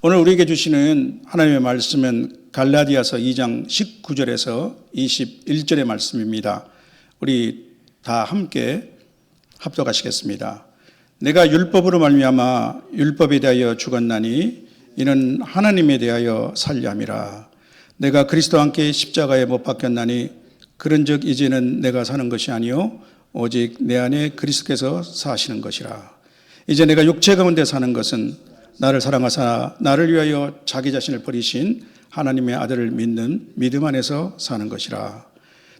오늘 우리에게 주시는 하나님의 말씀은 갈라디아서 2장 19절에서 21절의 말씀입니다. 우리 다 함께 합독하시겠습니다. 내가 율법으로 말미암아 율법에 대하여 죽었나니 이는 하나님에 대하여 살려 함이라. 내가 그리스도와 함께 십자가에 못 박혔나니 그런즉 이제는 내가 사는 것이 아니요 오직 내 안에 그리스도께서 사시는 것이라. 이제 내가 육체 가운데 사는 것은 나를 사랑하사 나를 위하여 자기 자신을 버리신 하나님의 아들을 믿는 믿음 안에서 사는 것이라.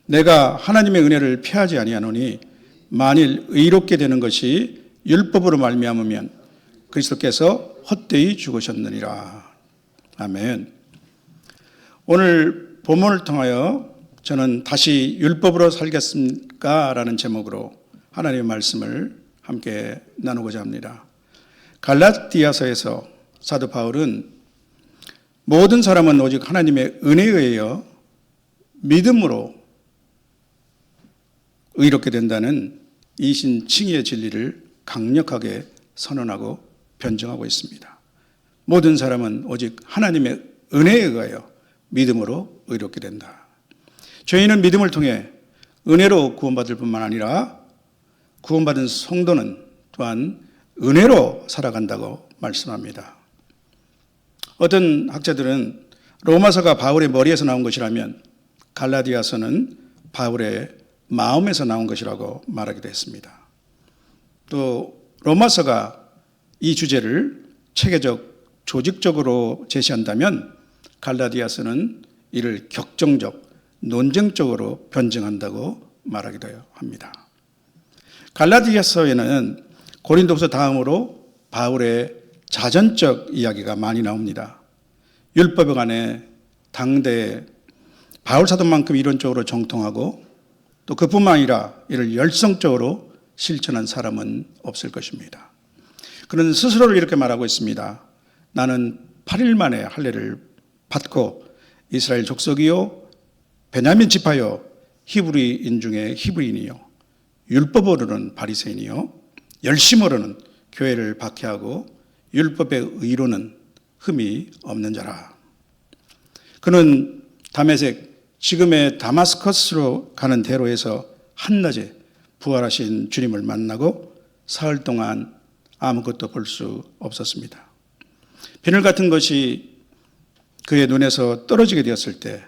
내가 하나님의 은혜를 피하지 아니하노니 만일 의롭게 되는 것이 율법으로 말미암으면 그리스도께서 헛되이 죽으셨느니라. 아멘. 오늘 본문을 통하여 저는 다시 율법으로 살겠습니까? 라는 제목으로 하나님의 말씀을 함께 나누고자 합니다. 갈라디아서에서 사도 바울은 모든 사람은 오직 하나님의 은혜에 의하여 믿음으로 의롭게 된다는 이신칭의의 진리를 강력하게 선언하고 변증하고 있습니다. 모든 사람은 오직 하나님의 은혜에 의하여 믿음으로 의롭게 된다. 죄인은 믿음을 통해 은혜로 구원받을 뿐만 아니라 구원받은 성도는 또한 은혜로 살아간다고 말씀합니다. 어떤 학자들은 로마서가 바울의 머리에서 나온 것이라면 갈라디아서는 바울의 마음에서 나온 것이라고 말하기도 했습니다. 또 로마서가 이 주제를 체계적, 조직적으로 제시한다면 갈라디아서는 이를 격정적, 논쟁적으로 변증한다고 말하기도 합니다. 갈라디아서에는 고린도서 다음으로 바울의 자전적 이야기가 많이 나옵니다. 율법에 관해 당대 바울 사도만큼 이론적으로 정통하고 또 그뿐만 아니라 이를 열성적으로 실천한 사람은 없을 것입니다. 그는 스스로를 이렇게 말하고 있습니다. 나는 8일 만에 할례를 받고 이스라엘 족속이요 베냐민 지파요 히브리인 중에 히브리인이요 율법으로는 바리새인이요 열심으로는 교회를 박해하고 율법의 의로는 흠이 없는 자라. 그는 다메섹 지금의 다마스커스로 가는 대로에서 한낮에 부활하신 주님을 만나고 사흘 동안 아무것도 볼 수 없었습니다. 비늘 같은 것이 그의 눈에서 떨어지게 되었을 때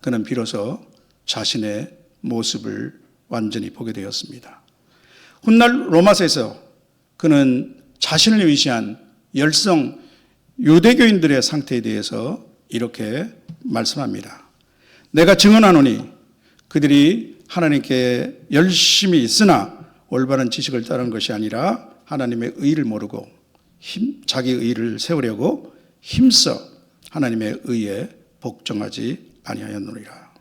그는 비로소 자신의 모습을 완전히 보게 되었습니다. 훗날 로마서에서 그는 자신을 위시한 열성 유대교인들의 상태에 대해서 이렇게 말씀합니다. 내가 증언하노니 그들이 하나님께 열심히 있으나 올바른 지식을 따르는 것이 아니라 하나님의 의를 모르고 자기 의를 세우려고 힘써 하나님의 의에 복종하지 아니하였느니라.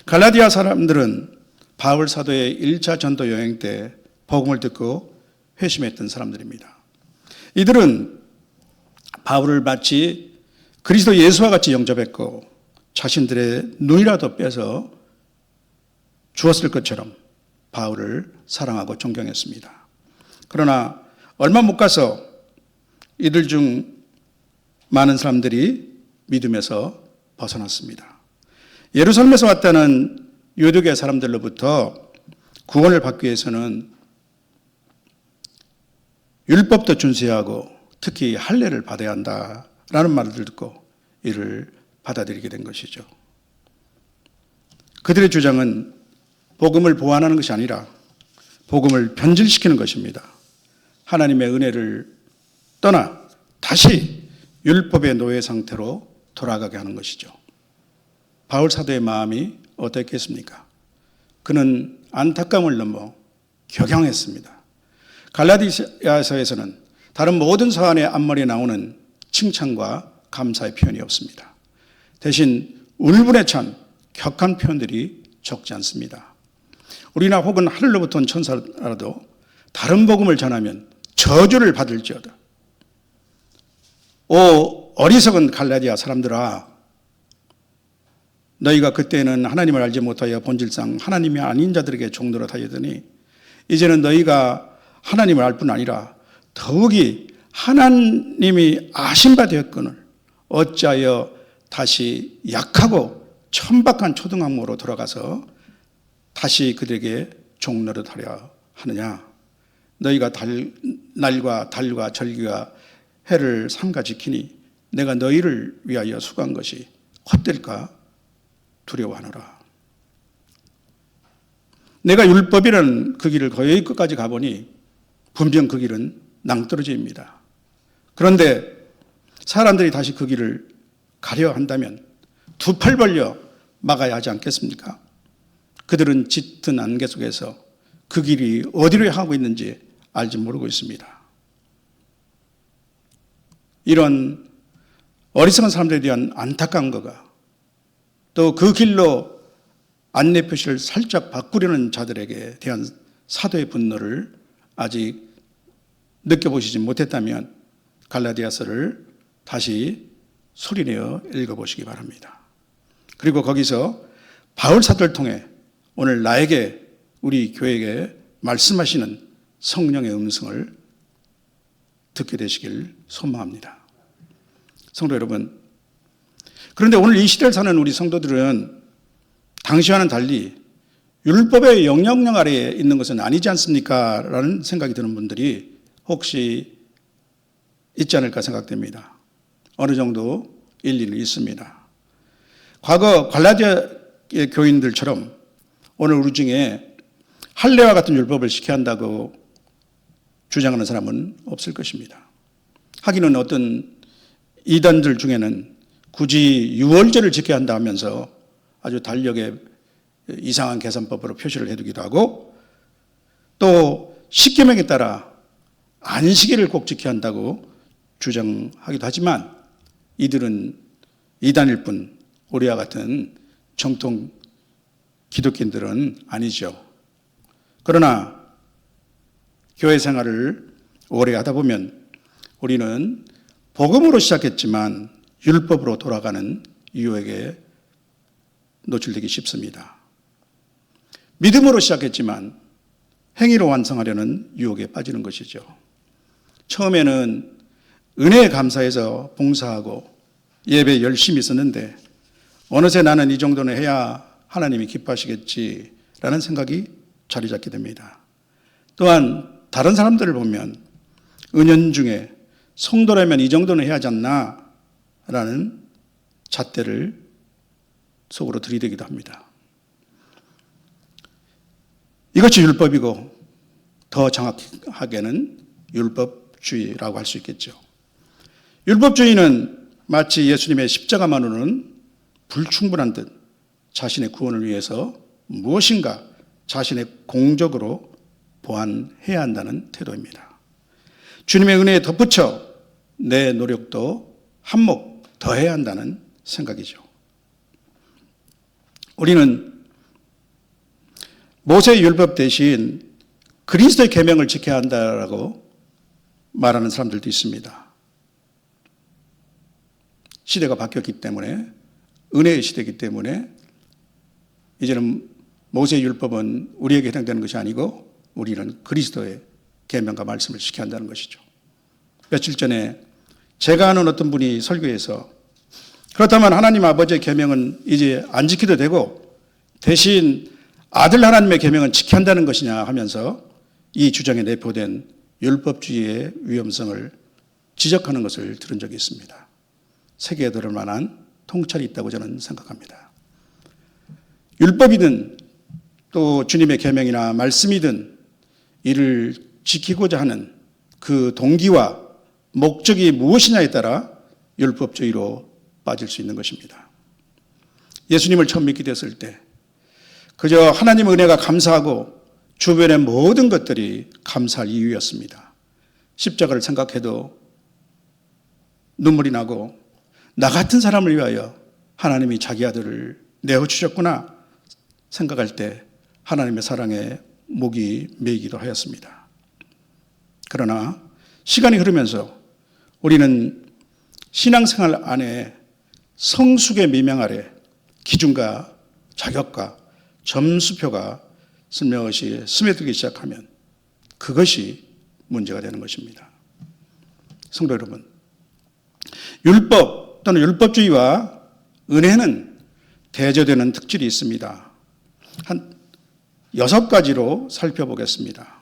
갈라디아 사람들은 바울 사도의 1차 전도 여행 때 복음을 듣고 회심했던 사람들입니다. 이들은 바울을 마치 그리스도 예수와 같이 영접했고 자신들의 눈이라도 빼서 주었을 것처럼 바울을 사랑하고 존경했습니다. 그러나 얼마 못 가서 이들 중 많은 사람들이 믿음에서 벗어났습니다. 예루살렘에서 왔다는 유대교 사람들로부터 구원을 받기 위해서는 율법도 준수해야 하고 특히 할례를 받아야 한다라는 말을 듣고 이를 받아들이게 된 것이죠. 그들의 주장은 복음을 보완하는 것이 아니라 복음을 변질시키는 것입니다. 하나님의 은혜를 떠나 다시 율법의 노예 상태로 돌아가게 하는 것이죠. 바울 사도의 마음이 어떻겠습니까? 그는 안타까움을 넘어 격양했습니다. 갈라디아서에서는 다른 모든 서한의 앞머리에 나오는 칭찬과 감사의 표현이 없습니다. 대신 울분에 찬 격한 표현들이 적지 않습니다. 우리나 혹은 하늘로부터 온 천사라도 다른 복음을 전하면 저주를 받을지어다. 오 어리석은 갈라디아 사람들아, 너희가 그때는 하나님을 알지 못하여 본질상 하나님이 아닌 자들에게 종노릇하였더니 이제는 너희가 하나님을 알 뿐 아니라 더욱이 하나님이 아신 바 되었거늘 어찌하여 다시 약하고 천박한 초등학교로 돌아가서 다시 그들에게 종노릇하려 하느냐. 너희가 날과 달과 절기와 해를 삼가 지키니 내가 너희를 위하여 수고한 것이 헛될까 두려워하노라. 내가 율법이라는 그 길을 거의 끝까지 가보니 분명 그 길은 낭떠러지입니다. 그런데 사람들이 다시 그 길을 가려 한다면 두 팔 벌려 막아야 하지 않겠습니까? 그들은 짙은 안개 속에서 그 길이 어디로 향하고 있는지 알지 모르고 있습니다. 이런 어리석은 사람들에 대한 안타까운 거가 또 그 길로 안내 표시를 살짝 바꾸려는 자들에게 대한 사도의 분노를 아직 느껴보시지 못했다면 갈라디아서를 다시 소리내어 읽어보시기 바랍니다. 그리고 거기서 바울 사도를 통해 오늘 나에게 우리 교회에게 말씀하시는 성령의 음성을 듣게 되시길 소망합니다. 성도 여러분, 그런데 오늘 이 시대를 사는 우리 성도들은 당시와는 달리 율법의 영향력 아래에 있는 것은 아니지 않습니까? 라는 생각이 드는 분들이 혹시 있지 않을까 생각됩니다. 어느 정도 일리는 있습니다. 과거 갈라디아의 교인들처럼 오늘 우리 중에 할례와 같은 율법을 지켜야 한다고 주장하는 사람은 없을 것입니다. 하기는 어떤 이단들 중에는 굳이 유월절을 지켜야 한다 하면서 아주 달력에 이상한 계산법으로 표시를 해두기도 하고 또 십계명에 따라 안식일을 꼭 지켜야 한다고 주장하기도 하지만 이들은 이단일 뿐 우리와 같은 정통 기독교인들은 아니죠. 그러나 교회 생활을 오래 하다 보면 우리는 복음으로 시작했지만 율법으로 돌아가는 유혹에 노출되기 쉽습니다. 믿음으로 시작했지만 행위로 완성하려는 유혹에 빠지는 것이죠. 처음에는 은혜에 감사해서 봉사하고 예배 열심히 썼는데 어느새 나는 이 정도는 해야 하나님이 기뻐하시겠지라는 생각이 자리 잡게 됩니다. 또한 다른 사람들을 보면 은연중에 성도라면 이 정도는 해야 하지 않나 라는 잣대를 속으로 들이대기도 합니다. 이것이 율법이고 더 정확하게는 율법주의라고 할 수 있겠죠. 율법주의는 마치 예수님의 십자가만으로는 불충분한 듯 자신의 구원을 위해서 무엇인가 자신의 공적으로 보완해야 한다는 태도입니다. 주님의 은혜에 덧붙여 내 노력도 한몫 더해야 한다는 생각이죠. 우리는 모세의 율법 대신 그리스도의 계명을 지켜야 한다라고 말하는 사람들도 있습니다. 시대가 바뀌었기 때문에 은혜의 시대이기 때문에 이제는 모세의 율법은 우리에게 해당되는 것이 아니고 우리는 그리스도의 계명과 말씀을 지켜야 한다는 것이죠. 며칠 전에 제가 아는 어떤 분이 설교에서 그렇다면 하나님 아버지의 계명은 이제 안 지켜도 되고 대신 아들 하나님의 계명은 지켜야 한다는 것이냐 하면서 이 주장에 내포된 율법주의의 위험성을 지적하는 것을 들은 적이 있습니다. 세계에 들을 만한 통찰이 있다고 저는 생각합니다. 율법이든 또 주님의 계명이나 말씀이든 이를 지키고자 하는 그 동기와 목적이 무엇이냐에 따라 율법주의로 빠질 수 있는 것입니다. 예수님을 처음 믿게 됐을 때 그저 하나님의 은혜가 감사하고 주변의 모든 것들이 감사할 이유였습니다. 십자가를 생각해도 눈물이 나고 나 같은 사람을 위하여 하나님이 자기 아들을 내어주셨구나 생각할 때 하나님의 사랑에 목이 메이기도 하였습니다. 그러나 시간이 흐르면서 우리는 신앙생활 안에 성숙의 미명 아래 기준과 자격과 점수표가 슬며시 스며들기 시작하면 그것이 문제가 되는 것입니다. 성도 여러분, 율법 또는 율법주의와 은혜는 대조되는 특질이 있습니다. 한 6가지로 살펴보겠습니다.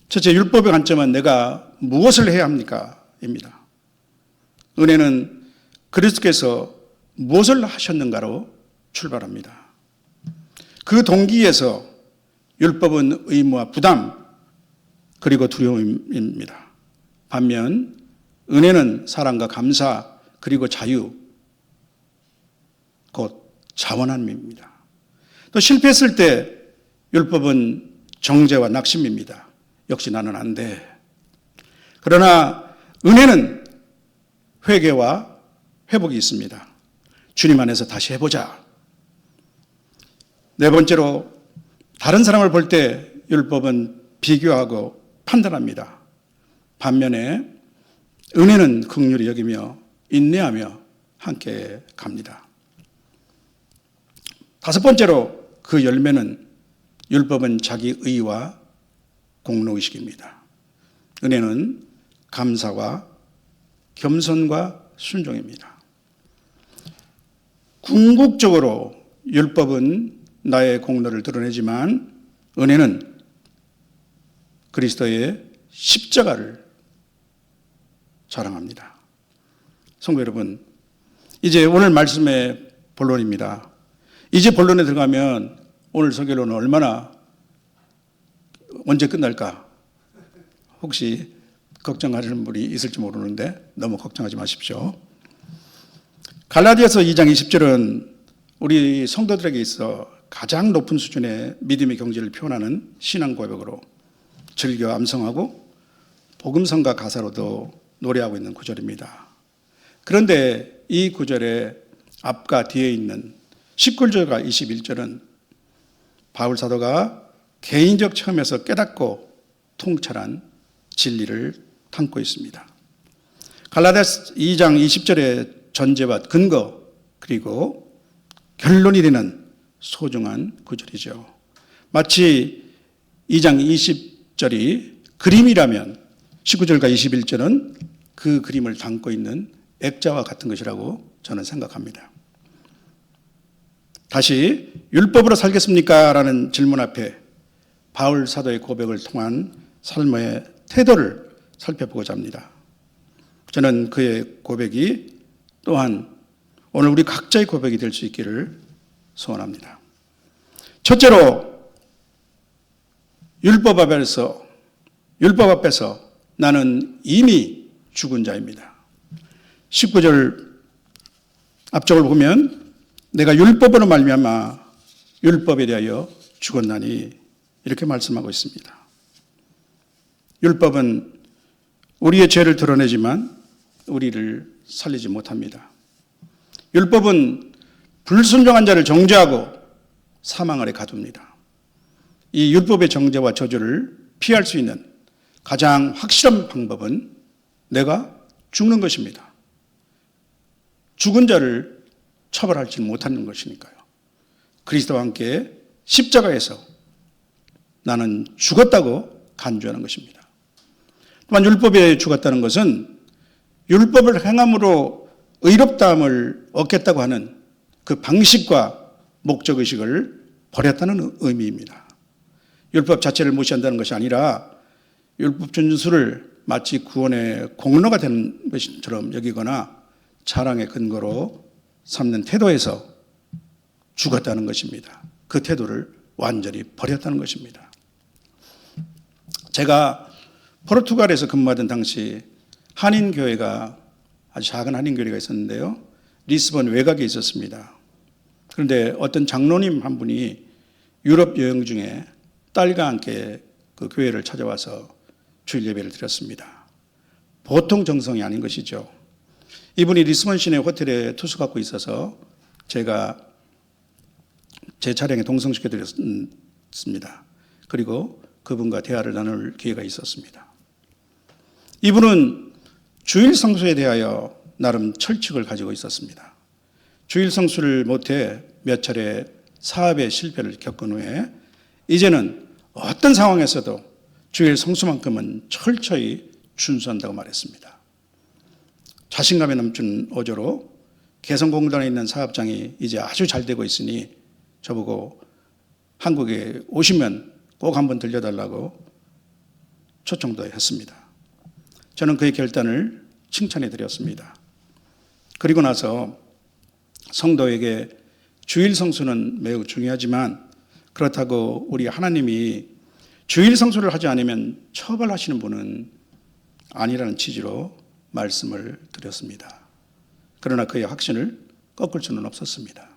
첫째, 율법의 관점은 내가 무엇을 해야 합니까? 입니다. 은혜는 그리스도께서 무엇을 하셨는가로 출발합니다. 그 동기에서 율법은 의무와 부담 그리고 두려움입니다. 반면 은혜는 사랑과 감사 그리고 자유 곧 자원함입니다. 또 실패했을 때 율법은 정죄와 낙심입니다. 역시 나는 안 돼. 그러나 은혜는 회개와 회복이 있습니다. 주님 안에서 다시 해보자. 네 번째로 다른 사람을 볼 때 율법은 비교하고 판단합니다. 반면에 은혜는 긍휼히 여기며 인내하며 함께 갑니다. 다섯 번째로 그 열매는 율법은 자기 의와 공로의식입니다. 은혜는 감사와 겸손과 순종입니다. 궁극적으로 율법은 나의 공로를 드러내지만 은혜는 그리스도의 십자가를 자랑합니다. 성도 여러분, 이제 오늘 말씀의 본론입니다. 이제 본론에 들어가면 오늘 설교로는 언제 끝날까? 혹시 걱정하시는 분이 있을지 모르는데 너무 걱정하지 마십시오. 갈라디아서 2장 20절은 우리 성도들에게 있어 가장 높은 수준의 믿음의 경지를 표현하는 신앙 고백으로 즐겨 암송하고 복음성가 가사로도 노래하고 있는 구절입니다. 그런데 이 구절의 앞과 뒤에 있는 19절과 21절은 바울 사도가 개인적 체험에서 깨닫고 통찰한 진리를 담고 있습니다. 갈라디아서 2장 20절의 전제와 근거 그리고 결론이 되는 소중한 구절이죠. 마치 2장 20절이 그림이라면 19절과 21절은 그 그림을 담고 있는 액자와 같은 것이라고 저는 생각합니다. 다시 율법으로 살겠습니까? 라는 질문 앞에 바울 사도의 고백을 통한 삶의 태도를 살펴보고자 합니다. 저는 그의 고백이 또한 오늘 우리 각자의 고백이 될 수 있기를 소원합니다. 첫째로 율법 앞에서 나는 이미 죽은 자입니다. 19절 앞쪽을 보면 내가 율법으로 말미암아 율법에 대하여 죽었나니 이렇게 말씀하고 있습니다. 율법은 우리의 죄를 드러내지만 우리를 살리지 못합니다. 율법은 불순종한 자를 정죄하고 사망 아래 가둡니다. 이 율법의 정죄와 저주를 피할 수 있는 가장 확실한 방법은 내가 죽는 것입니다. 죽은 자를 처벌하지 못하는 것이니까요. 그리스도와 함께 십자가에서 나는 죽었다고 간주하는 것입니다. 또한 율법에 죽었다는 것은 율법을 행함으로 의롭다함을 얻겠다고 하는 그 방식과 목적의식을 버렸다는 의미입니다. 율법 자체를 무시한다는 것이 아니라 율법 준수를 마치 구원의 공로가 되는 것처럼 여기거나 자랑의 근거로 삼는 태도에서 죽었다는 것입니다. 그 태도를 완전히 버렸다는 것입니다. 제가 포르투갈에서 근무하던 당시 한인교회가 아주 작은 한인교회가 있었는데요. 리스본 외곽에 있었습니다. 그런데 어떤 장로님 한 분이 유럽 여행 중에 딸과 함께 그 교회를 찾아와서 주일 예배를 드렸습니다. 보통 정성이 아닌 것이죠. 이분이 리스본 시내 호텔에 투숙하고 있어서 제가 제 차량에 동성시켜 드렸습니다. 그리고 그분과 대화를 나눌 기회가 있었습니다. 이분은 주일 성수에 대하여 나름 철칙을 가지고 있었습니다. 주일 성수를 못해 몇 차례 사업의 실패를 겪은 후에 이제는 어떤 상황에서도 주일 성수만큼은 철저히 준수한다고 말했습니다. 자신감에 넘치는 어조로 개성공단에 있는 사업장이 이제 아주 잘 되고 있으니 저보고 한국에 오시면 꼭 한번 들려달라고 초청도 했습니다. 저는 그의 결단을 칭찬해 드렸습니다. 그리고 나서 성도에게 주일 성수는 매우 중요하지만 그렇다고 우리 하나님이 주일 성수를 하지 않으면 처벌하시는 분은 아니라는 취지로 말씀을 드렸습니다. 그러나 그의 확신을 꺾을 수는 없었습니다.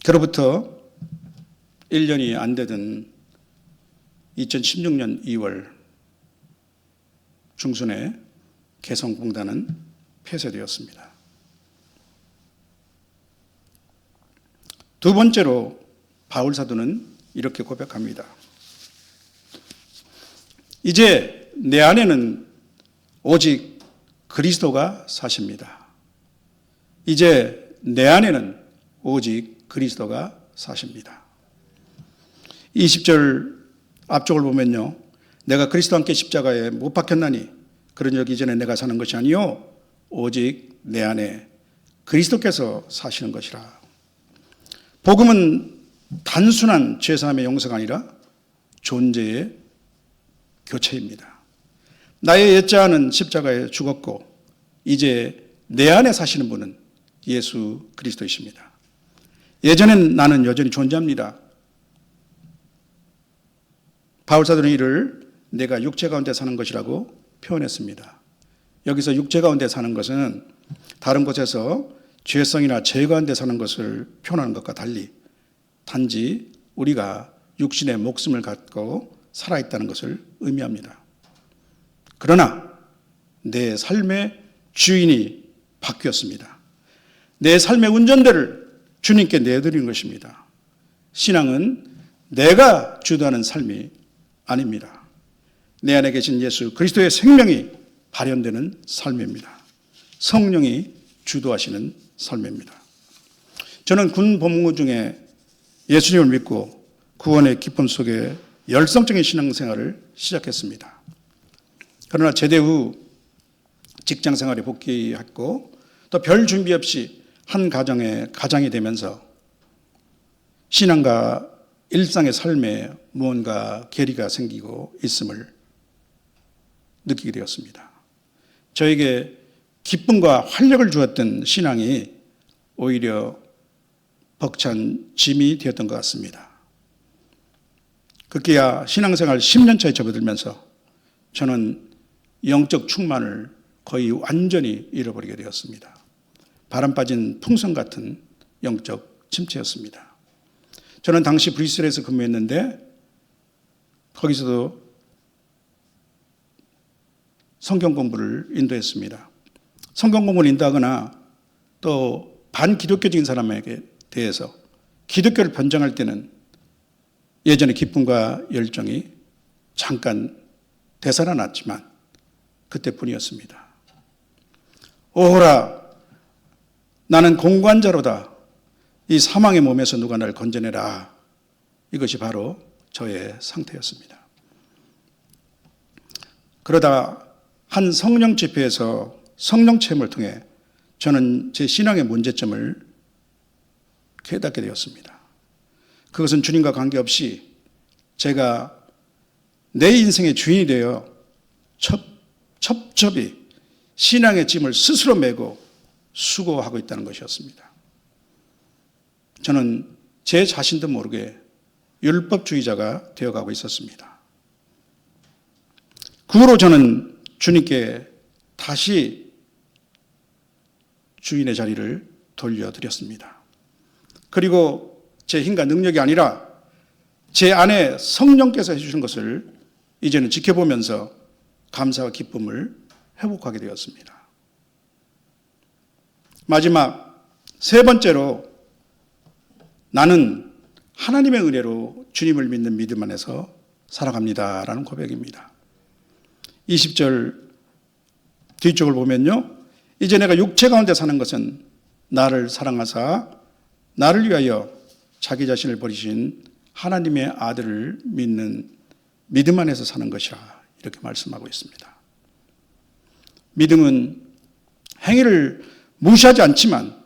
그로부터 1년이 안 되던 2016년 2월 중순에 개성공단은 폐쇄되었습니다. 두 번째로 바울 사도는 이렇게 고백합니다. 이제 내 안에는 오직 그리스도가 사십니다. 이제 내 안에는 오직 그리스도가 사십니다. 20절 앞쪽을 보면요. 내가 그리스도와 함께 십자가에 못 박혔나니 그런 적 이전에 내가 사는 것이 아니요 오직 내 안에 그리스도께서 사시는 것이라. 복음은 단순한 죄사함의 용서가 아니라 존재의 교체입니다. 나의 옛자는 십자가에 죽었고 이제 내 안에 사시는 분은 예수 그리스도이십니다. 예전엔 나는 여전히 존재합니다. 바울 사도는 이를 내가 육체 가운데 사는 것이라고 표현했습니다. 여기서 육체 가운데 사는 것은 다른 곳에서 죄성이나 죄 가운데 사는 것을 표현하는 것과 달리 단지 우리가 육신의 목숨을 갖고 살아있다는 것을 의미합니다. 그러나 내 삶의 주인이 바뀌었습니다. 내 삶의 운전대를 주님께 내드리는 것입니다. 신앙은 내가 주도하는 삶이 아닙니다. 내 안에 계신 예수 그리스도의 생명이 발현되는 삶입니다. 성령이 주도하시는 삶입니다. 저는 군 복무 중에 예수님을 믿고 구원의 기쁨 속에 열성적인 신앙생활을 시작했습니다. 그러나 제대 후 직장생활에 복귀했고 또 별 준비 없이 한 가정의 가장이 되면서 신앙과 일상의 삶에 무언가 괴리가 생기고 있음을 느끼게 되었습니다. 저에게 기쁨과 활력을 주었던 신앙이 오히려 벅찬 짐이 되었던 것 같습니다. 급기야 신앙생활 10년 차에 접어들면서 저는 영적 충만을 거의 완전히 잃어버리게 되었습니다. 바람 빠진 풍선 같은 영적 침체였습니다. 저는 당시 브뤼셀에서 근무했는데 거기서도 성경 공부를 인도했습니다. 성경 공부를 인도하거나 또 반기독교적인 사람에게 대해서 기독교를 변장할 때는 예전의 기쁨과 열정이 잠깐 되살아났지만 그때뿐이었습니다. 오호라 나는 공관자로다. 이 사망의 몸에서 누가 나를 건져내라. 이것이 바로 저의 상태였습니다. 그러다 한 성령 집회에서 성령 체험을 통해 저는 제 신앙의 문제점을 깨닫게 되었습니다. 그것은 주님과 관계없이 제가 내 인생의 주인이 되어 첩첩이 신앙의 짐을 스스로 메고 수고하고 있다는 것이었습니다. 저는 제 자신도 모르게 율법주의자가 되어가고 있었습니다. 그 후로 저는 주님께 다시 주인의 자리를 돌려드렸습니다. 그리고 제 힘과 능력이 아니라 제 안에 성령께서 해주신 것을 이제는 지켜보면서 감사와 기쁨을 회복하게 되었습니다. 마지막 세 번째로 나는 하나님의 은혜로 주님을 믿는 믿음 안에서 살아갑니다라는 고백입니다. 20절 뒤쪽을 보면요. 이제 내가 육체 가운데 사는 것은 나를 사랑하사 나를 위하여 자기 자신을 버리신 하나님의 아들을 믿는 믿음 안에서 사는 것이라 이렇게 말씀하고 있습니다. 믿음은 행위를 무시하지 않지만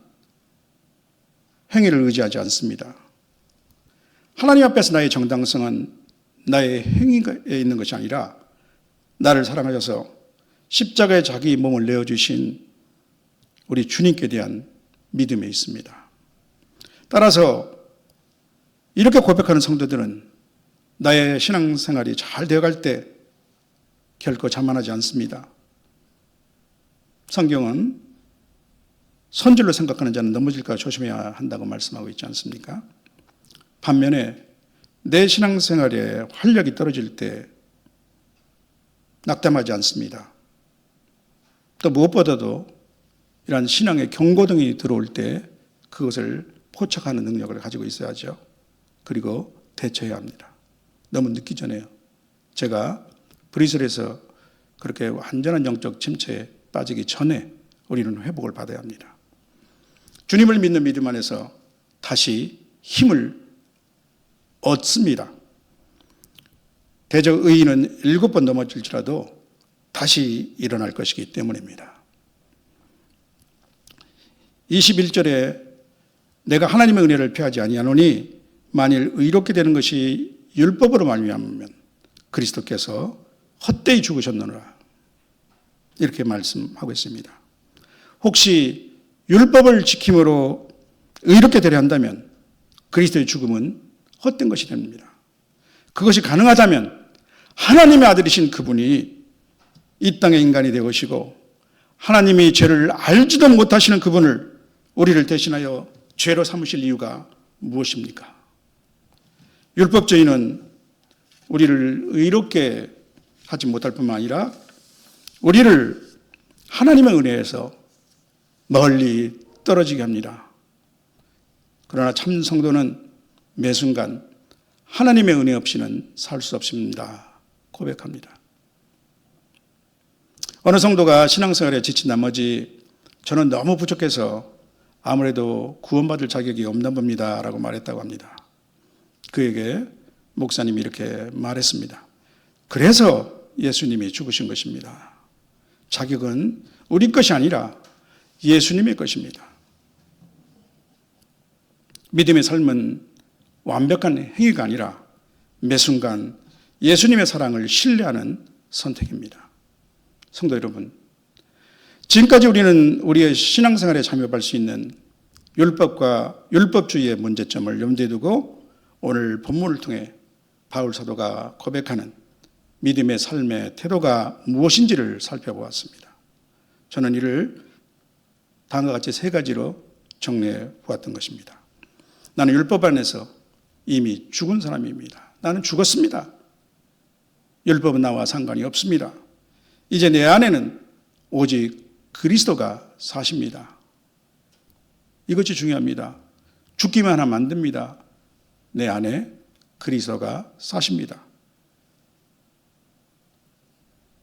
행위를 의지하지 않습니다. 하나님 앞에서 나의 정당성은 나의 행위에 있는 것이 아니라 나를 사랑하셔서 십자가에 자기 몸을 내어주신 우리 주님께 대한 믿음에 있습니다. 따라서 이렇게 고백하는 성도들은 나의 신앙생활이 잘 되어갈 때 결코 자만하지 않습니다. 성경은 선질로 생각하는 자는 넘어질까 조심해야 한다고 말씀하고 있지 않습니까? 반면에 내 신앙생활에 활력이 떨어질 때 낙담하지 않습니다. 또 무엇보다도 이러한 신앙의 경고등이 들어올 때 그것을 포착하는 능력을 가지고 있어야죠. 그리고 대처해야 합니다. 너무 늦기 전에요. 제가 브리셀에서 그렇게 완전한 영적 침체에 빠지기 전에 우리는 회복을 받아야 합니다. 주님을 믿는 믿음 안에서 다시 힘을 얻습니다. 대적 의인은 7번 넘어질지라도 다시 일어날 것이기 때문입니다. 21절에 내가 하나님의 은혜를 피하지 아니하노니 만일 의롭게 되는 것이 율법으로 말미암으면 그리스도께서 헛되이 죽으셨느니라 이렇게 말씀하고 있습니다. 혹시 율법을 지킴으로 의롭게 되려 한다면 그리스도의 죽음은 헛된 것이 됩니다. 그것이 가능하다면 하나님의 아들이신 그분이 이 땅의 인간이 되시고 하나님이 죄를 알지도 못하시는 그분을 우리를 대신하여 죄로 삼으실 이유가 무엇입니까? 율법주의는 우리를 의롭게 하지 못할 뿐만 아니라 우리를 하나님의 은혜에서 멀리 떨어지게 합니다. 그러나 참 성도는 매 순간 하나님의 은혜 없이는 살 수 없습니다. 고백합니다. 어느 성도가 신앙생활에 지친 나머지 저는 너무 부족해서 아무래도 구원받을 자격이 없나 봅니다 라고 말했다고 합니다. 그에게 목사님이 이렇게 말했습니다. 그래서 예수님이 죽으신 것입니다. 자격은 우리 것이 아니라 예수님의 것입니다. 믿음의 삶은 완벽한 행위가 아니라 매 순간 예수님의 사랑을 신뢰하는 선택입니다. 성도 여러분, 지금까지 우리는 우리의 신앙생활에 참여할 수 있는 율법과 율법주의의 문제점을 염두에 두고 오늘 본문을 통해 바울 사도가 고백하는 믿음의 삶의 태도가 무엇인지를 살펴보았습니다. 저는 이를 다음과 같이 3가지로 정리해 보았던 것입니다. 나는 율법 안에서 이미 죽은 사람입니다. 나는 죽었습니다. 율법은 나와 상관이 없습니다. 이제 내 안에는 오직 그리스도가 사십니다. 이것이 중요합니다. 죽기만 하면 안 됩니다. 내 안에 그리스도가 사십니다.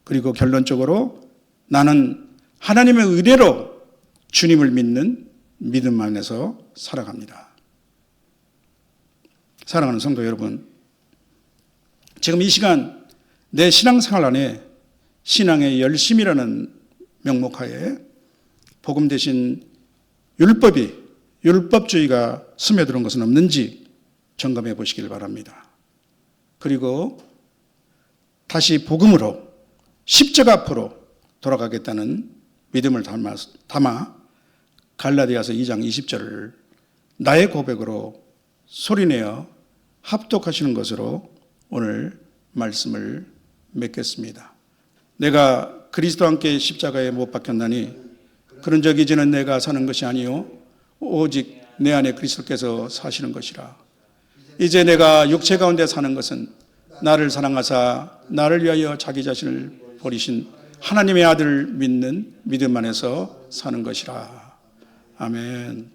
그리고 결론적으로 나는 하나님의 은혜로 주님을 믿는 믿음 안에서 살아갑니다. 사랑하는 성도 여러분, 지금 이 시간 내 신앙생활 안에 신앙의 열심이라는 명목하에 복음 대신 율법주의가 스며드는 것은 없는지 점검해 보시길 바랍니다. 그리고 다시 복음으로 십자가 앞으로 돌아가겠다는 믿음을 담아 갈라디아서 2장 20절을 나의 고백으로 소리내어 합독하시는 것으로 오늘 말씀을 맺겠습니다. 내가 그리스도와 함께 십자가에 못 박혔나니 그런 적 이제는 내가 사는 것이 아니요 오직 내 안에 그리스도께서 사시는 것이라. 이제 내가 육체 가운데 사는 것은 나를 사랑하사 나를 위하여 자기 자신을 버리신 하나님의 아들을 믿는 믿음 안에서 사는 것이라. 아멘.